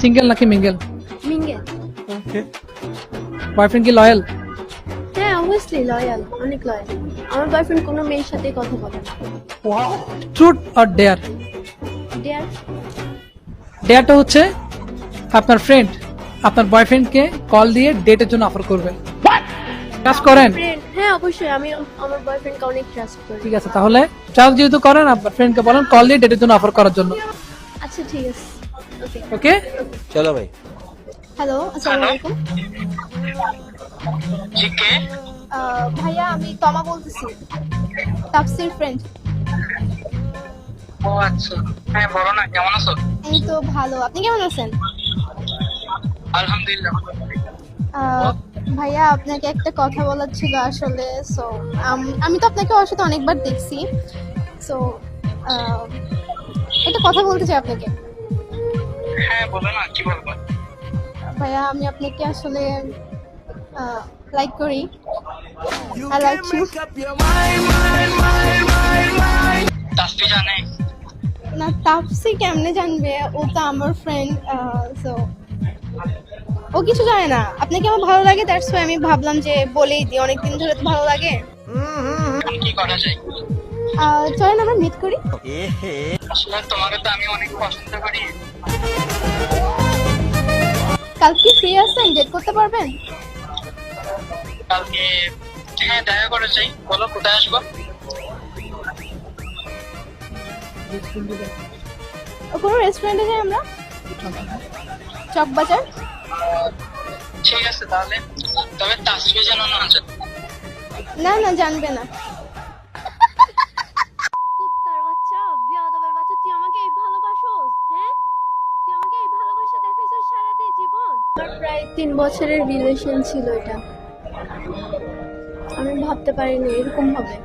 Single নাকি mingle? Mingle. Okay. Boyfriend কি loyal? হ্যাঁ অবভিয়াসলি লয়াল, অনেক লয়াল। আমার বয়ফ্রেন্ড কোনো মেয়ের সাথে কথা বলে না। Truth or dare? ডিয়ার। ডেয়ারটা হচ্ছে আপনার ফ্রেন্ড আপনার বয়ফ্রেন্ডকে কল দিয়ে ডেটের জন্য অফার করবে। ট্রাস্ট করেন? ফ্রেন্ড, হ্যাঁ অবশ্যই আমি আমার বয়ফ্রেন্ডকে অনেক ট্রাস্ট করি। ঠিক আছে, তাহলে ট্রাস্ট যেহেতু করেন আপনার ফ্রেন্ডকে বলেন কল দিয়ে ডেটের জন্য অফার করার জন্য। আচ্ছা ঠিক আছে, ওকে। ওকে, চলো ভাই। হ্যালো, আসসালামু আলাইকুম। জি কে? ভাইয়া আমি তমা বলতেছি, তাফসির ফ্রেন্ড। ও আচ্ছা, হ্যাঁ বলো না, কেমন আছো? এই তো ভালো, আপনি কেমন আছেন? আলহামদুলিল্লাহ। ভাইয়া আপনাকে একটা কথা বলার ছিল আসলে। সো আমি তো আপনাকে ওর সাথে অনেকবার দেখছি। সো একটা কথা বলতে চাই আপনাকে। হ্যাঁ বলো না, কি বলবো? ভাইয়া আমি আপনাকে আসলে লাইক করি। I like you. তাসফি জানে? না, তাপসি কেমনে জানবে? ও তো আমার ফ্রেন্ড। সো ও কিছু জানে না। আপনাকে আমার ভালো লাগে, দ্যাটস ওয়াই আমি ভাবলাম যে বলেই দিই, অনেকদিন ধরে তো ভালো লাগে। এখন কি করা যায়? চলেন আমরা মিট করি। আসলে তোমাকে তো আমি অনেক পছন্দ করি। কালকে ফ্রি আছেন? ডেট করতে পারবেন? কালকে হ্যাঁ দেখা করে যাই, বলো কোথায় আসবো? কোনো রেস্টুরেন্টে যাই আমরা, চকবাজার। ঠিক আছে তাহলে, তবে তাসফি যেন না জানে। না না, জানবে না। কুত্তার বাচ্চা, বিয়াদবের বাচ্চা, তুই আমাকে এই ভালোবাসোস? হ্যাঁ, তুই আমাকে এই ভালোবাসা দেখাইছিস সারাটা জীবন। আমার প্রায় 3 বছরের রিলেশন ছিল এটা। আমি ভাবতে পারিনি এরকম হবে।